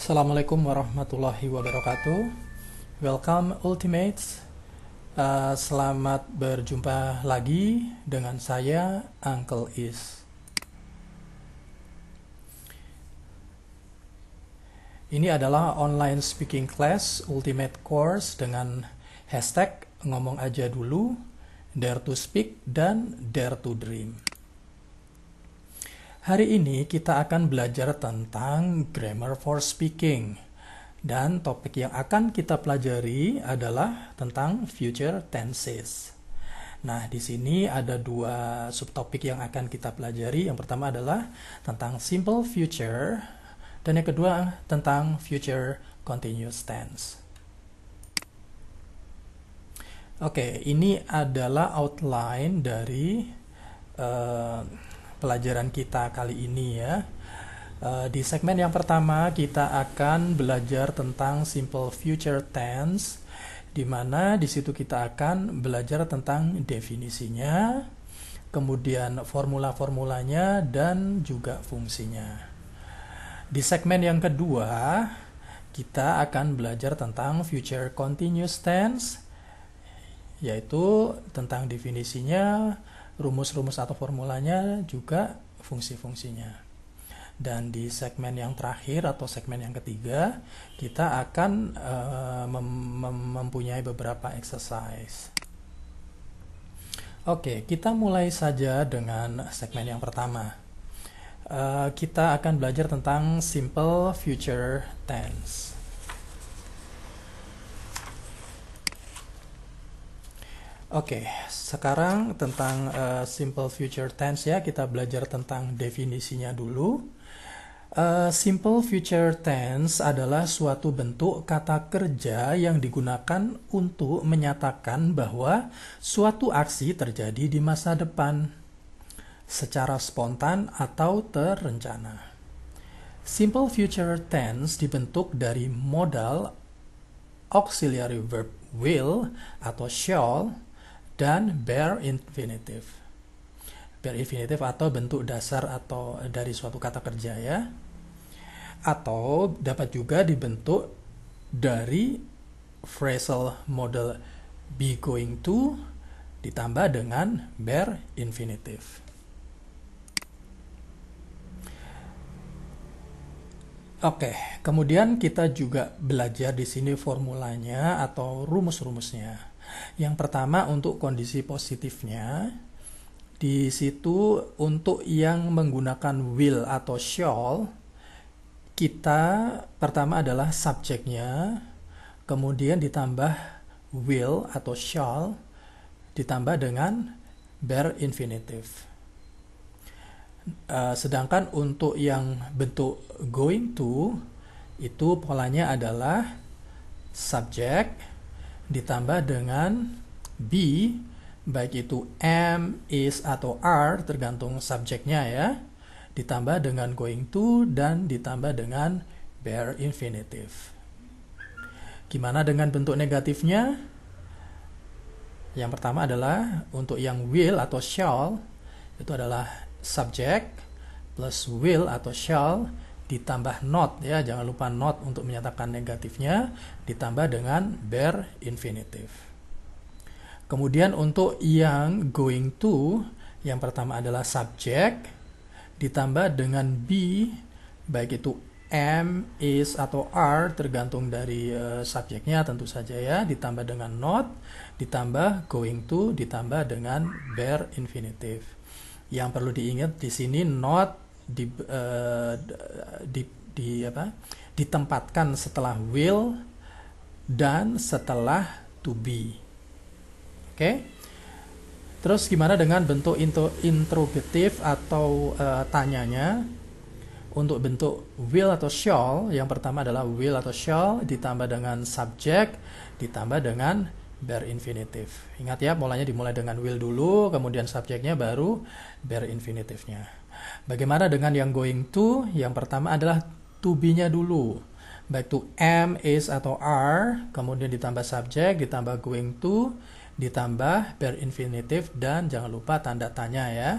Assalamualaikum warahmatullahi wabarakatuh. Welcome Ultimates. Selamat berjumpa lagi dengan saya Uncle Is. Ini adalah online speaking class Ultimate Course dengan hashtag ngomong aja dulu, dare to speak, dan dare to dream. Hari ini kita akan belajar tentang grammar for speaking. Dan topik yang akan kita pelajari adalah tentang future tenses. Nah, di sini ada dua subtopik yang akan kita pelajari. Yang pertama adalah tentang simple future dan yang kedua tentang future continuous tense. Oke, ini adalah outline dari pelajaran kita kali ini ya. Di segmen yang pertama kita akan belajar tentang simple future tense, di mana di situ kita akan belajar tentang definisinya, kemudian formula-formulanya dan juga fungsinya. Di segmen yang kedua kita akan belajar tentang future continuous tense, yaitu tentang definisinya, rumus-rumus atau formulanya, juga fungsi-fungsinya. Dan di segmen yang terakhir atau segmen yang ketiga, kita akan mempunyai beberapa exercise. Oke, kita mulai saja dengan segmen yang pertama. Kita akan belajar tentang simple future tense. Oke, sekarang tentang simple future tense ya, kita belajar tentang definisinya dulu. Simple future tense adalah suatu bentuk kata kerja yang digunakan untuk menyatakan bahwa suatu aksi terjadi di masa depan secara spontan atau terencana. Simple future tense dibentuk dari modal auxiliary verb will atau shall dan bare infinitive. Bare infinitive atau bentuk dasar atau dari suatu kata kerja ya. Atau dapat juga dibentuk dari phrasal model be going to ditambah dengan bare infinitive. Oke, kemudian kita juga belajar di sini formulanya atau rumus-rumusnya. Yang pertama untuk kondisi positifnya, di situ untuk yang menggunakan will atau shall, kita pertama adalah subjeknya, kemudian ditambah will atau shall, ditambah dengan bare infinitive. Sedangkan untuk yang bentuk going to, itu polanya adalah subjek ditambah dengan be, baik itu am, is, atau are, tergantung subjeknya ya, ditambah dengan going to, dan ditambah dengan bare infinitive. Gimana dengan bentuk negatifnya? Yang pertama adalah untuk yang will atau shall, itu adalah subjek plus will atau shall ditambah not ya, jangan lupa not untuk menyatakan negatifnya, ditambah dengan bare infinitive. Kemudian untuk yang going to, yang pertama adalah subjek ditambah dengan be, baik itu am, is, atau are, tergantung dari subjeknya tentu saja ya, ditambah dengan not, ditambah going to, ditambah dengan bare infinitive. Yang perlu diingat di sini not ditempatkan setelah will dan setelah to be. Oke? Terus gimana dengan bentuk interrogatif atau tanyanya? Untuk bentuk will atau shall, yang pertama adalah will atau shall ditambah dengan subjek ditambah dengan bare infinitive. Ingat ya, polanya dimulai dengan will dulu, kemudian subjeknya baru bare infinitive-nya. Bagaimana dengan yang going to? Yang pertama adalah to be-nya dulu. Baik to am, is, atau are, kemudian ditambah subjek, ditambah going to, ditambah bare infinitive, dan jangan lupa tanda tanya ya.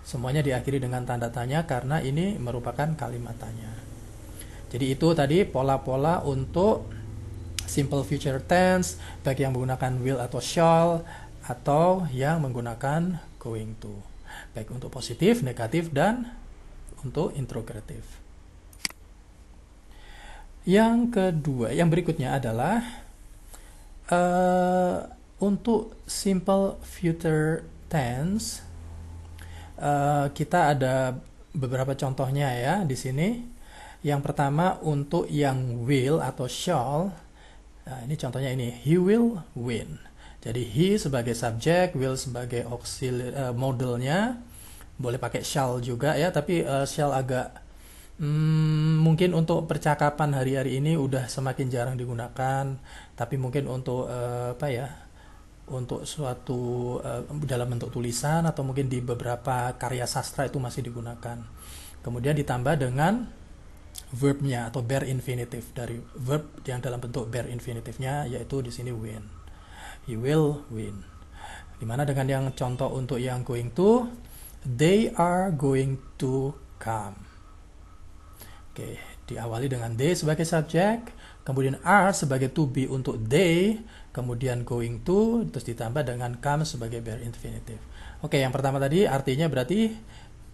Semuanya diakhiri dengan tanda tanya karena ini merupakan kalimat tanya. Jadi itu tadi pola-pola untuk simple future tense, baik yang menggunakan will atau shall, atau yang menggunakan going to. Baik untuk positif, negatif, dan untuk interrogative. Yang kedua, yang berikutnya adalah untuk simple future tense, kita ada beberapa contohnya ya di sini. Yang pertama untuk yang will atau shall. Nah, ini contohnya ini, he will win. Jadi he sebagai subjek, will sebagai modelnya. Boleh pakai shall juga ya, tapi shall agak mungkin untuk percakapan hari-hari ini udah semakin jarang digunakan. Tapi mungkin untuk untuk suatu dalam bentuk tulisan atau mungkin di beberapa karya sastra itu masih digunakan. Kemudian ditambah dengan verbnya atau bare infinitive, dari verb yang dalam bentuk bare infinitive-nya, yaitu di sini win. He will win. Dimana dengan yang contoh untuk yang going to, they are going to come. Oke, diawali dengan they sebagai subjek, kemudian are sebagai to be untuk they, kemudian going to, terus ditambah dengan come sebagai bare infinitive. Oke, yang pertama tadi artinya berarti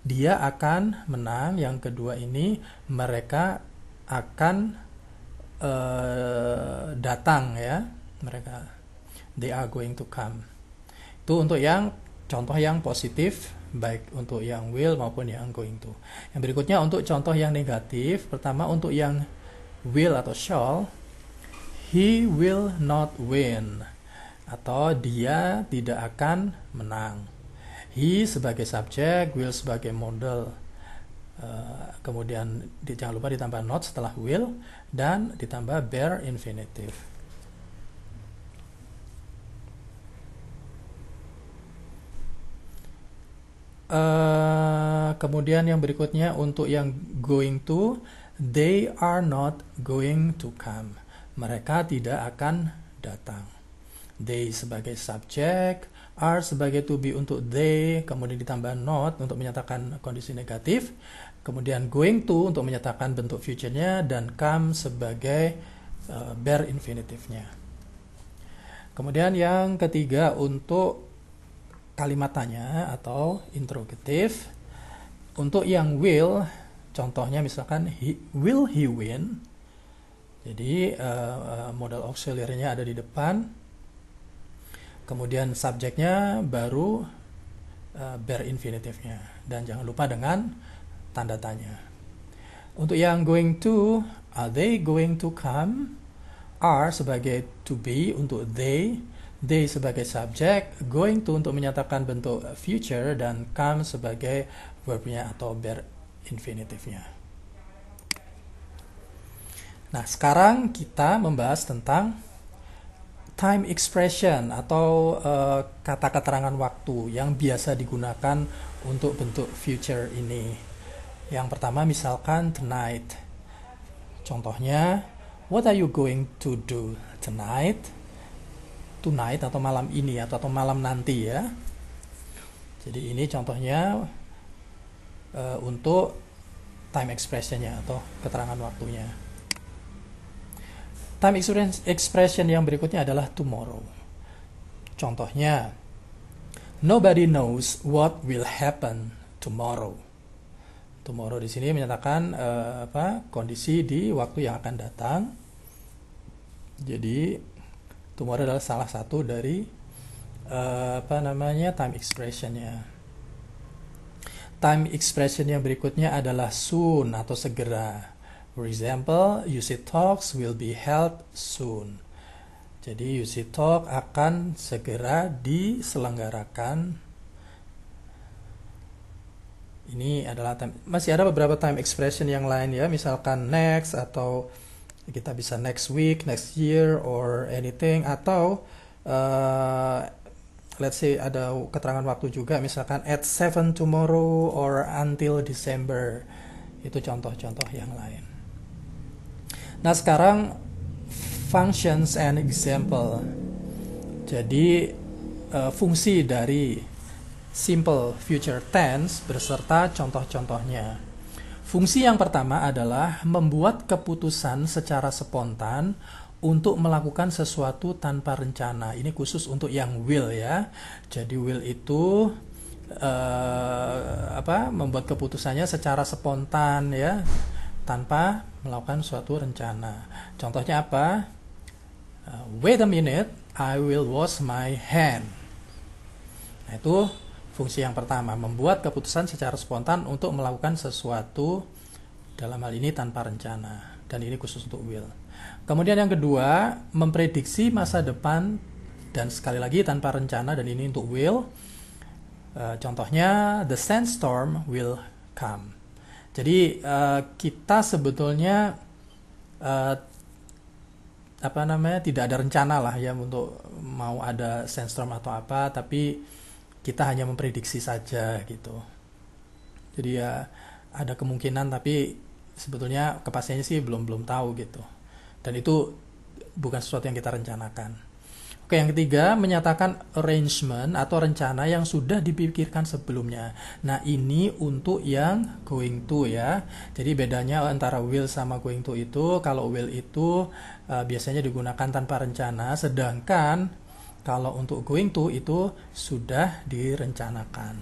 dia akan menang. Yang kedua ini mereka akan datang ya. They are going to come. Itu untuk yang contoh yang positif, baik untuk yang will maupun yang going to. Yang berikutnya untuk contoh yang negatif. Pertama untuk yang will atau shall, he will not win, atau dia tidak akan menang. He sebagai subjek, will sebagai model. Kemudian jangan lupa ditambah not setelah will dan ditambah bare infinitive. Kemudian yang berikutnya untuk yang going to, they are not going to come. Mereka tidak akan datang. They sebagai subjek, are sebagai to be untuk they, kemudian ditambah not untuk menyatakan kondisi negatif, kemudian going to untuk menyatakan bentuk future-nya, dan come sebagai bare infinitive-nya. Kemudian yang ketiga untuk kalimat tanya atau interrogative. Untuk yang will, contohnya misalkan will he win. Jadi modal auxiliary-nya ada di depan. Kemudian subjeknya baru bare infinitive-nya. Dan jangan lupa dengan tanda tanya. Untuk yang going to, are they going to come? Are sebagai to be untuk they sebagai subjek, going to untuk menyatakan bentuk future, dan come sebagai verbnya atau bare infinitive-nya. Nah, sekarang kita membahas tentang time expression atau kata keterangan waktu yang biasa digunakan untuk bentuk future ini. Yang pertama misalkan tonight. Contohnya, what are you going to do tonight? Tonight atau malam ini atau malam nanti ya. Jadi ini contohnya untuk time expression-nya atau keterangan waktunya. Time expression yang berikutnya adalah tomorrow. Contohnya, nobody knows what will happen tomorrow. Tomorrow di sini menyatakan kondisi di waktu yang akan datang. Jadi tomorrow adalah salah satu dari time expression-nya. Time expression yang berikutnya adalah soon atau segera. For example, UC Talks will be held soon. Jadi UC Talk akan segera diselenggarakan. Ini adalah masih ada beberapa time expression yang lain ya, misalkan next, atau kita bisa next week, next year, or anything, atau let's say ada keterangan waktu juga, misalkan at 7 tomorrow or until December. Itu contoh-contoh yang lain. Nah, sekarang functions and example. Jadi fungsi dari simple future tense beserta contoh-contohnya. Fungsi yang pertama adalah membuat keputusan secara spontan untuk melakukan sesuatu tanpa rencana. Ini khusus untuk yang will ya. Jadi will itu membuat keputusannya secara spontan ya, tanpa melakukan suatu rencana. Contohnya apa? Wait a minute, I will wash my hand. Nah, itu fungsi yang pertama, membuat keputusan secara spontan untuk melakukan sesuatu, dalam hal ini tanpa rencana, dan ini khusus untuk will. Kemudian yang kedua, memprediksi masa depan, dan sekali lagi tanpa rencana, dan ini untuk will. Contohnya, the sandstorm will come. Jadi kita sebetulnya tidak ada rencana lah ya untuk mau ada sandstorm atau apa, tapi kita hanya memprediksi saja gitu. Jadi ya ada kemungkinan, tapi sebetulnya kepastiannya sih belum tahu gitu. Dan itu bukan sesuatu yang kita rencanakan. Oke, yang ketiga, menyatakan arrangement atau rencana yang sudah dipikirkan sebelumnya. Nah, ini untuk yang going to ya. Jadi bedanya antara will sama going to itu, kalau will itu biasanya digunakan tanpa rencana, sedangkan kalau untuk going to itu sudah direncanakan.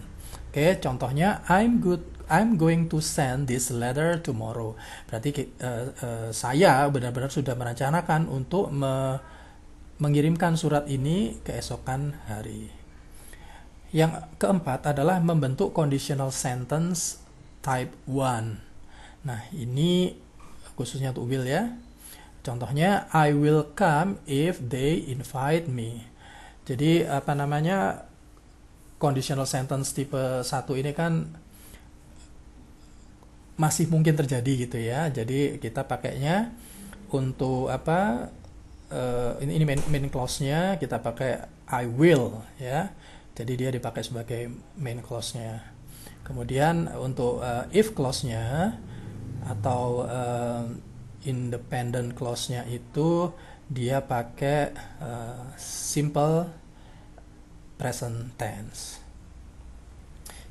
Oke, contohnya I'm going to send this letter tomorrow. Berarti saya benar-benar sudah merencanakan untuk mengirimkan surat ini keesokan hari. Yang keempat adalah membentuk conditional sentence type 1. Nah, ini khususnya untuk will ya. Contohnya, I will come if they invite me. Jadi, conditional sentence tipe 1 ini kan masih mungkin terjadi gitu ya. Jadi, kita pakainya untuk ini main clause-nya kita pakai I will ya. Jadi dia dipakai sebagai main clause-nya. Kemudian untuk if clause-nya atau independent clause-nya itu dia pakai simple present tense.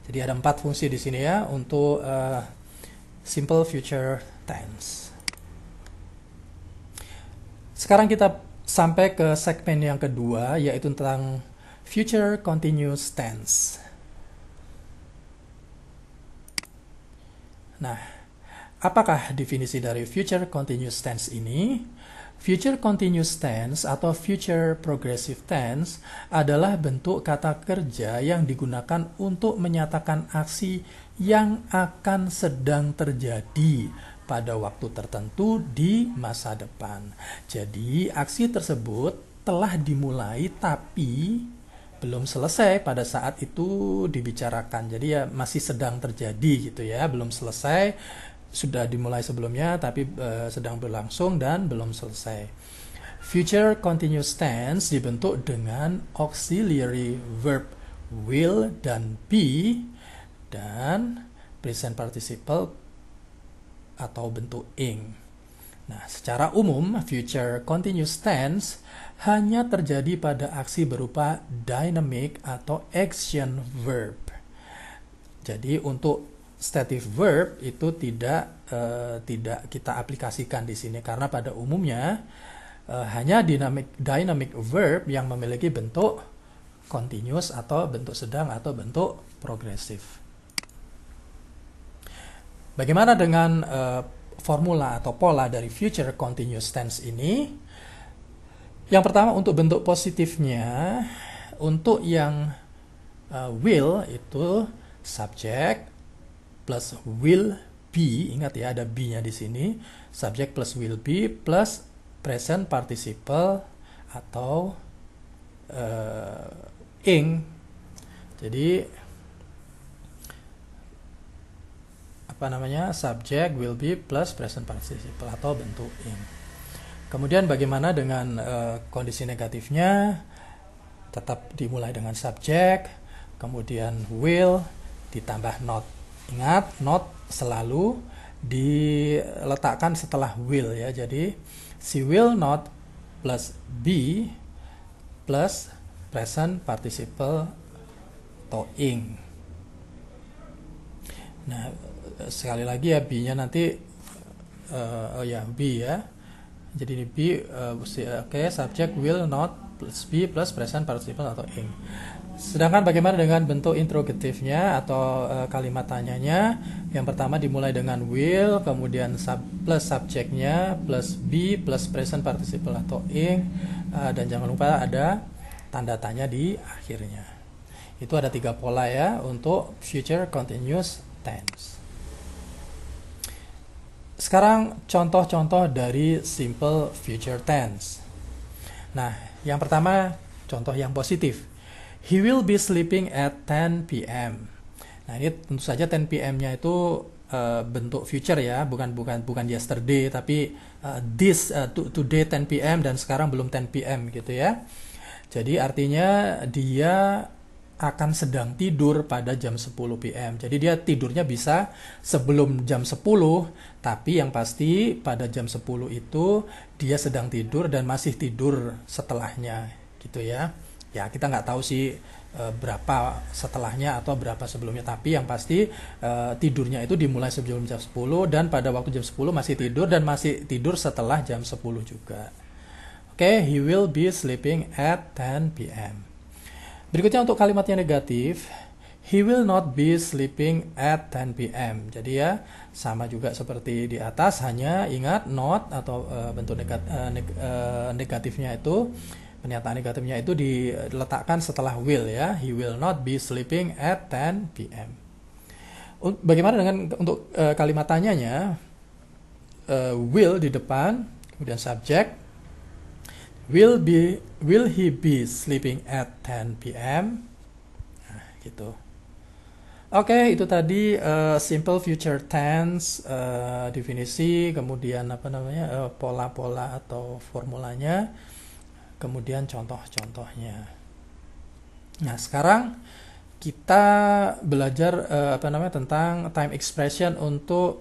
Jadi ada 4 fungsi di sini ya untuk simple future tense. Sekarang kita sampai ke segmen yang kedua, yaitu tentang future continuous tense. Nah, apakah definisi dari future continuous tense ini? Future continuous tense atau future progressive tense adalah bentuk kata kerja yang digunakan untuk menyatakan aksi yang akan sedang terjadi pada waktu tertentu di masa depan. Jadi, aksi tersebut telah dimulai tapi belum selesai pada saat itu dibicarakan. Jadi ya masih sedang terjadi gitu ya, belum selesai, sudah dimulai sebelumnya tapi sedang berlangsung dan belum selesai. Future continuous tense dibentuk dengan auxiliary verb will dan be dan present participle atau bentuk ing. Nah, secara umum, future continuous tense hanya terjadi pada aksi berupa dynamic atau action verb. Jadi, untuk stative verb itu tidak kita aplikasikan di sini karena pada umumnya hanya dynamic verb yang memiliki bentuk continuous atau bentuk sedang atau bentuk progresif. Bagaimana dengan formula atau pola dari future continuous tense ini? Yang pertama untuk bentuk positifnya, untuk yang will itu subject plus will be, ingat ya ada be-nya di sini, subject plus will be plus present participle atau ing. Jadi subject will be plus present participle atau bentuk ing. Kemudian bagaimana dengan kondisi negatifnya? Tetap dimulai dengan subject, kemudian will ditambah not. Ingat, not selalu diletakkan setelah will ya. Jadi si will not plus be plus present participle atau ing. Nah, sekali lagi ya, B-nya nanti oh ya, B ya. Jadi ini B, oke, subject will not plus be plus present participle atau ing. Sedangkan bagaimana dengan bentuk interrogatifnya atau kalimat tanyanya? Yang pertama dimulai dengan will, kemudian plus subjeknya, plus be, plus present participle atau ing, dan jangan lupa ada tanda tanya di akhirnya. Itu ada 3 pola ya untuk future continuous tense. Sekarang contoh-contoh dari simple future tense. Nah, yang pertama contoh yang positif. He will be sleeping at 10 p.m. Nah, ini tentu saja 10 p.m.-nya itu bentuk future ya, bukan yesterday, tapi today 10 p.m. dan sekarang belum 10 p.m. gitu ya. Jadi artinya dia akan sedang tidur pada jam 10 p.m. Jadi dia tidurnya bisa sebelum jam 10, tapi yang pasti pada jam 10 itu dia sedang tidur dan masih tidur setelahnya gitu ya. Ya, kita nggak tahu sih berapa setelahnya atau berapa sebelumnya, tapi yang pasti tidurnya itu dimulai sebelum jam 10 dan pada waktu jam 10 masih tidur dan masih tidur setelah jam 10 juga. Oke, he will be sleeping at 10 p.m. Berikutnya untuk kalimat yang negatif, he will not be sleeping at 10 p.m. Jadi ya sama juga seperti di atas, hanya ingat not atau bentuk negatifnya itu, pernyataan negatifnya itu diletakkan setelah will ya. He will not be sleeping at 10 p.m. Bagaimana dengan untuk kalimat tanyanya? Will di depan, kemudian subject. Will he be sleeping at 10 p.m.? Nah, gitu. Oke, itu tadi simple future tense, definisi, kemudian pola-pola atau formulanya, kemudian contoh-contohnya. Nah, sekarang kita belajar tentang time expression untuk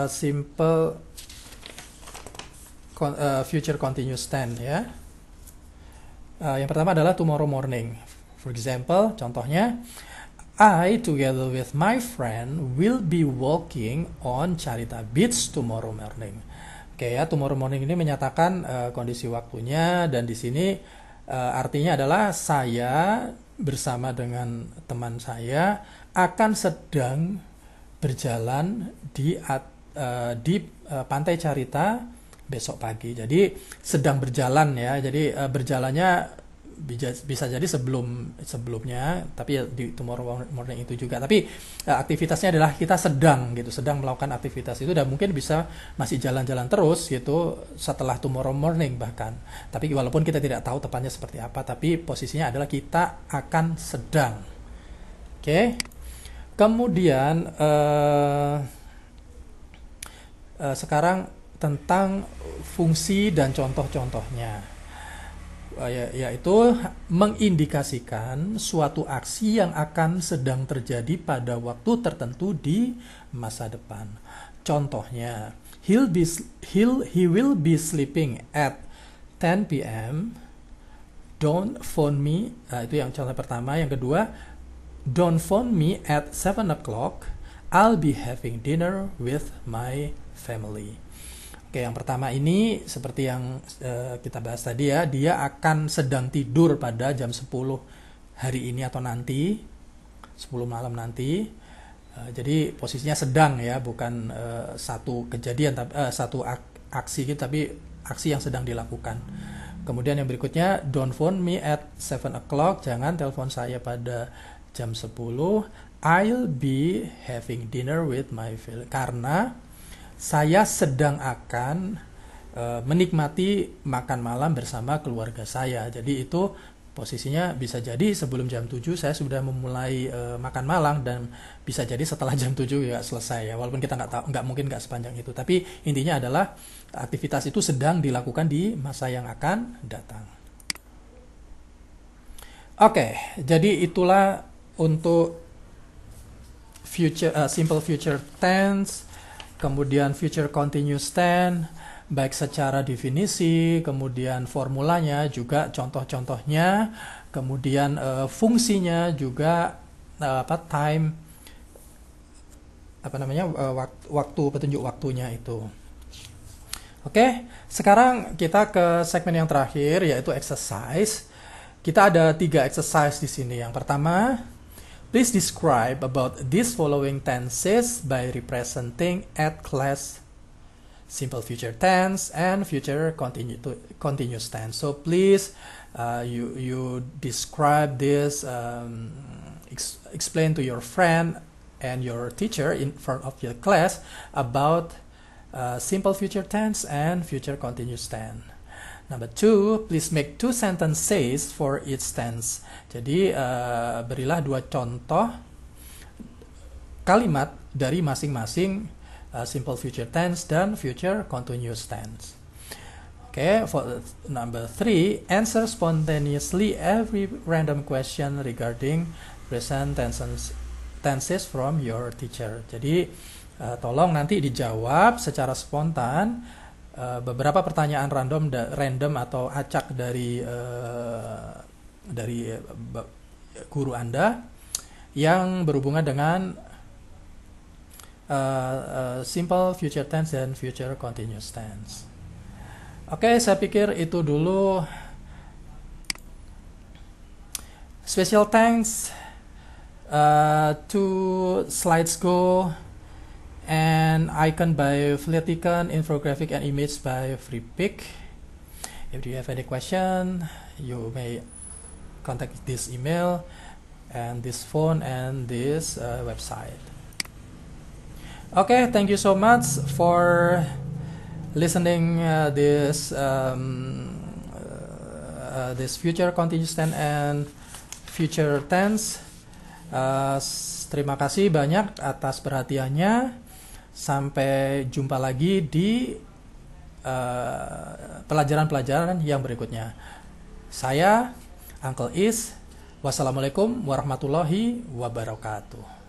simple future continuous tense ya. Yang pertama adalah tomorrow morning. For example, contohnya, I together with my friend will be walking on Carita Beach tomorrow morning. Oke ya, tomorrow morning ini menyatakan kondisi waktunya, dan di sini artinya adalah saya bersama dengan teman saya akan sedang berjalan di pantai Carita besok pagi. Jadi sedang berjalan ya. Jadi berjalannya bisa jadi sebelumnya, tapi ya di tomorrow morning itu juga. Tapi aktivitasnya adalah kita sedang melakukan aktivitas itu, dan mungkin bisa masih jalan-jalan terus gitu setelah tomorrow morning bahkan. Tapi walaupun kita tidak tahu tepatnya seperti apa, tapi posisinya adalah kita akan sedang. Oke. Kemudian sekarang tentang fungsi dan contoh-contohnya, yaitu mengindikasikan suatu aksi yang akan sedang terjadi pada waktu tertentu di masa depan. Contohnya, he will be sleeping at 10 p.m. Don't phone me. Itu yang contoh pertama. Yang kedua, don't phone me at 7 o'clock. I'll be having dinner with my family. Oke, yang pertama ini seperti yang kita bahas tadi ya, dia akan sedang tidur pada jam 10 hari ini atau nanti, 10 malam nanti. Jadi posisinya sedang ya, bukan satu kejadian, satu aksi gitu, tapi aksi yang sedang dilakukan. Kemudian yang berikutnya, don't phone me at 7 o'clock, jangan telepon saya pada jam 10. I'll be having dinner with my family, karena saya sedang akan menikmati makan malam bersama keluarga saya. Jadi itu posisinya bisa jadi sebelum jam 7 saya sudah memulai makan malam, dan bisa jadi setelah jam 7 ya selesai ya. Walaupun kita nggak mungkin nggak sepanjang itu, tapi intinya adalah aktivitas itu sedang dilakukan di masa yang akan datang. Oke, jadi itulah untuk simple future tense. Kemudian future continuous tense, baik secara definisi, kemudian formulanya, juga contoh-contohnya, kemudian fungsinya juga time apa namanya waktu petunjuk waktunya itu. Oke, sekarang kita ke segmen yang terakhir yaitu exercise. Kita ada 3 exercise di sini. Yang pertama, please describe about these following tenses by representing at class simple future tense and future continuous tense. So please you describe this, explain to your friend and your teacher in front of your class about simple future tense and future continuous tense. Number 2, please make 2 sentences for each tense. Jadi berilah 2 contoh kalimat dari masing-masing simple future tense dan future continuous tense. Okay, for number 3, answer spontaneously every random question regarding present tenses from your teacher. Jadi tolong nanti dijawab secara spontan beberapa pertanyaan random atau acak dari guru Anda yang berhubungan dengan simple future tense dan future continuous tense. Oke, saya pikir itu dulu. Special thanks to Slidesgo and icon by Fleticon, infographic and image by FreePic. If you have any question, you may contact this email and this phone and this website. Okay, thank you so much for listening this future continuous tense and future tense. Terima kasih banyak atas perhatiannya. Sampai jumpa lagi di pelajaran-pelajaran yang berikutnya. Saya Uncle Is. Wassalamualaikum warahmatullahi wabarakatuh.